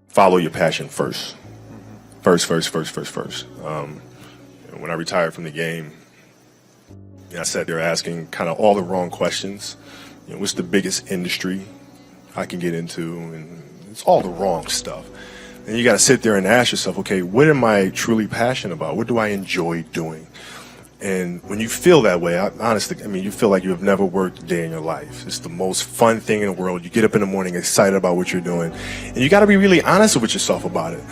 follow your passion first. First. When I retired from the game, I sat there asking kind of all the wrong questions. What's the biggest industry I can get into? And it's all the wrong stuff. And you got to sit there and ask yourself, okay, what am I truly passionate about? What do I enjoy doing? And when you feel that way, honestly, you feel like you have never worked a day in your life. It's the most fun thing in the world. You get up in the morning excited about what you're doing. And you got to be really honest with yourself about it.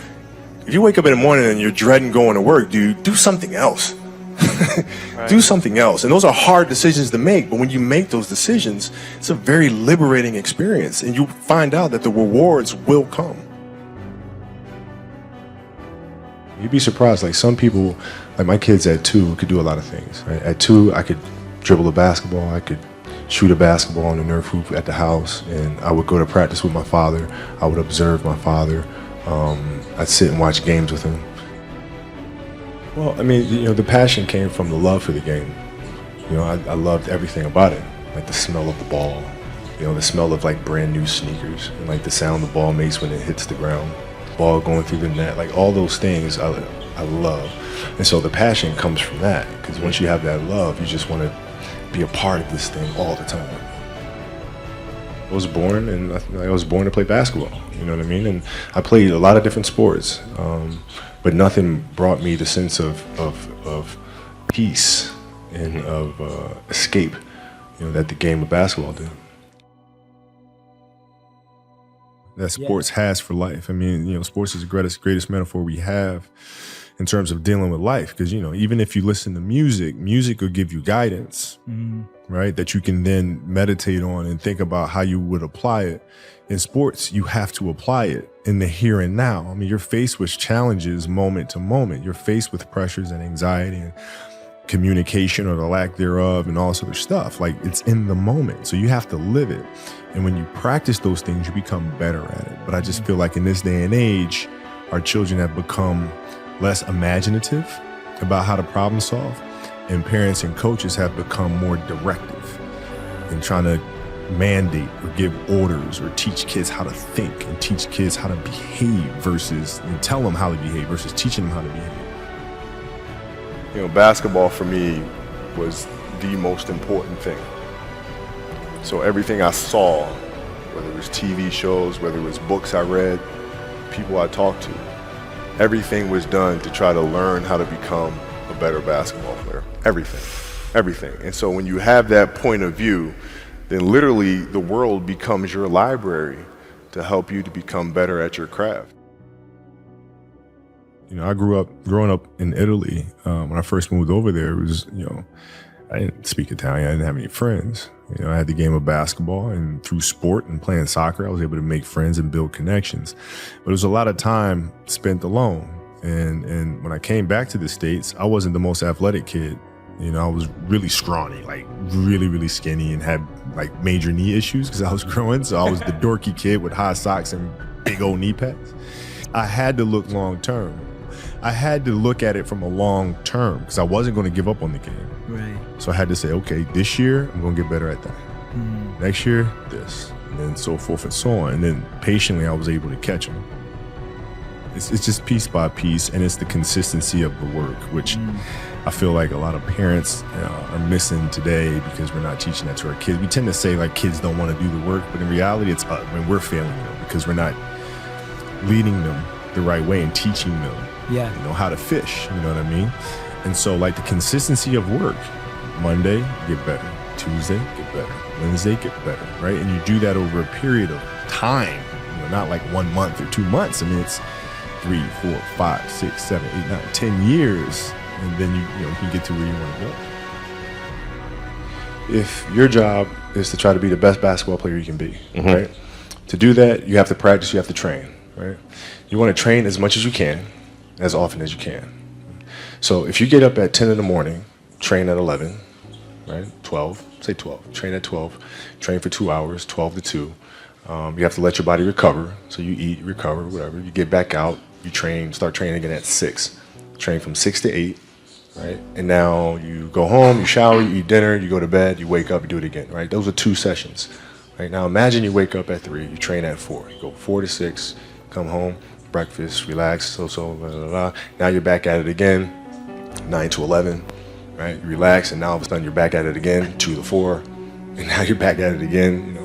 If you wake up in the morning and you're dreading going to work, dude, do something else. Right. Do something else. And those are hard decisions to make. But when you make those decisions, it's a very liberating experience. And you find out that the rewards will come. You'd be surprised. Like some people, like my kids at 2 could do a lot of things. Right? At 2, I could dribble a basketball. I could shoot a basketball on the Nerf hoop at the house. And I would go to practice with my father. I would observe my father. I'd sit and watch games with him. Well, the passion came from the love for the game. I loved everything about it. Like the smell of the ball, the smell of like brand new sneakers, and like the sound the ball makes when it hits the ground. Ball going through the net, like all those things I love. And so the passion comes from that, because once you have that love, you just want to be a part of this thing all the time. I was born to play basketball, you know what I mean? And I played a lot of different sports, but nothing brought me the sense of peace and of escape, that the game of basketball did. That sports has for life. Sports is the greatest metaphor we have in terms of dealing with life. Because, even if you listen to music will give you guidance, right? That you can then meditate on and think about how you would apply it. In sports, you have to apply it in the here and now. You're faced with challenges moment to moment. You're faced with pressures and anxiety and communication or the lack thereof and all sort of stuff. Like, it's in the moment. So you have to live it. And when you practice those things, you become better at it. But I just feel like in this day and age, our children have become less imaginative about how to problem solve. And parents and coaches have become more directive in trying to mandate or give orders or teach kids how to think and teach kids how to behave and tell them how to behave versus teaching them how to behave. Basketball for me was the most important thing. So everything I saw, whether it was TV shows, whether it was books I read, people I talked to, everything was done to try to learn how to become a better basketball player. Everything. And so when you have that point of view, then literally the world becomes your library to help you to become better at your craft. I growing up in Italy. When I first moved over there, it was, I didn't speak Italian. I didn't have any friends. I had the game of basketball, and through sport and playing soccer, I was able to make friends and build connections. But it was a lot of time spent alone. And when I came back to the States, I wasn't the most athletic kid. I was really scrawny, like really, really skinny, and had like major knee issues because I was growing. So I was the dorky kid with high socks and big old knee pads. I had to look long term. I had to look at it from a long term because I wasn't going to give up on the game. Right. So I had to say, okay, this year I'm going to get better at that. Next year, this, and then so forth and so on. And then patiently, I was able to catch them. It's just piece by piece, and it's the consistency of the work, which I feel like a lot of parents are missing today because we're not teaching that to our kids. We tend to say like kids don't want to do the work, but in reality, it's when we're failing them because we're not leading them the right way and teaching them, how to fish. You know what I mean? And so like the consistency of work, Monday, get better. Tuesday, get better. Wednesday, get better, right? And you do that over a period of time, not like 1 month or 2 months. It's 3, 4, 5, 6, 7, 8, 9, 10 years, and then you can get to where you want to go. If your job is to try to be the best basketball player you can be, right? To do that, you have to practice, you have to train, right? You want to train as much as you can, as often as you can. So if you get up at 10 in the morning, train at 11, right? 12, say 12, train at 12, train for 2 hours, 12 to 2. You have to let your body recover. So you eat, recover, whatever. You get back out, you train, start training again at 6. Train from 6 to 8, right? And now you go home, you shower, you eat dinner, you go to bed, you wake up, you do it again, right? Those are 2 sessions. Right? Now imagine you wake up at 3, you train at 4. You go 4 to 6, come home, breakfast, relax, blah, blah, blah. Now you're back at it again, 9 to 11, right? You relax, and now all of a sudden you're back at it again, 2 to 4, and now you're back at it again,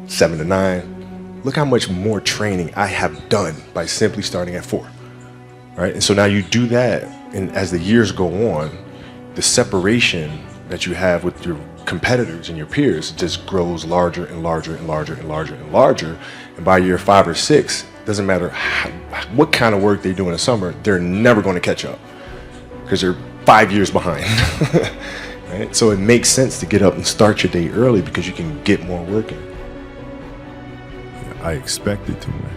7 to 9. Look how much more training I have done by simply starting at 4, right? And so now you do that, and as the years go on, the separation that you have with your competitors and your peers just grows larger and larger and larger and larger and larger. And by year 5 or 6, doesn't matter what kind of work they do in the summer, they're never going to catch up because they're 5 years behind. Right? So it makes sense to get up and start your day early because you can get more work in. I expected to win.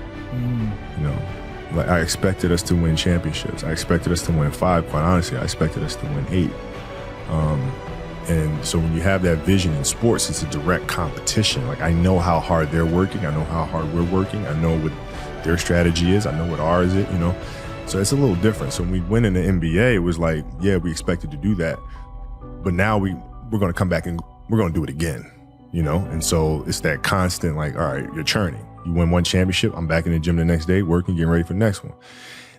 Like I expected us to win championships. I expected us to win 5. Quite honestly, I expected us to win 8. And so when you have that vision in sports, it's a direct competition. Like I know how hard they're working. I know how hard we're working. I know what their strategy is. I know what ours is, So it's a little different. So when we went in the NBA, it was like, yeah, we expected to do that. But now we're going to come back and we're going to do it again, And so it's that constant like, all right, you're churning. You win one championship, I'm back in the gym the next day, working, getting ready for the next one.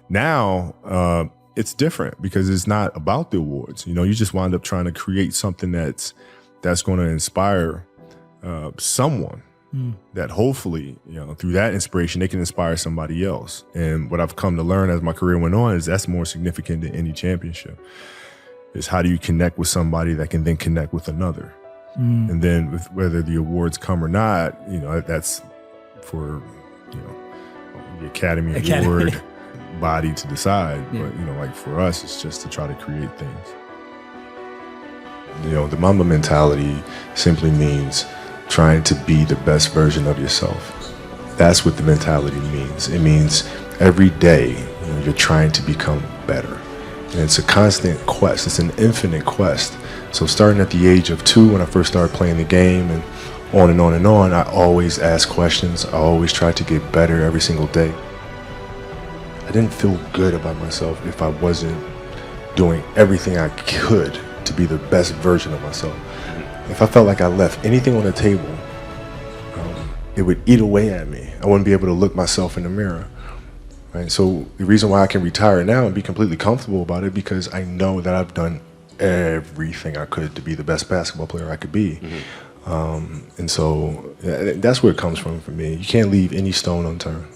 Now, it's different because it's not about the awards. You just wind up trying to create something that's going to inspire someone that hopefully, through that inspiration, they can inspire somebody else. And what I've come to learn as my career went on is that's more significant than any championship. Is how do you connect with somebody that can then connect with another? And then with whether the awards come or not, that's for, the Academy Award body to decide. Yeah. But, like for us, it's just to try to create things. The Mamba mentality simply means trying to be the best version of yourself. That's what the mentality means. It means every day, you're trying to become better. And it's a constant quest. It's an infinite quest. So starting at the age of 2, when I first started playing the game and on and on and on, I always asked questions. I always tried to get better every single day. I didn't feel good about myself if I wasn't doing everything I could to be the best version of myself. If I felt like I left anything on the table, it would eat away at me. I wouldn't be able to look myself in the mirror. Right? So the reason why I can retire now and be completely comfortable about it, because I know that I've done everything I could to be the best basketball player I could be. And so that's where it comes from for me. You can't leave any stone unturned.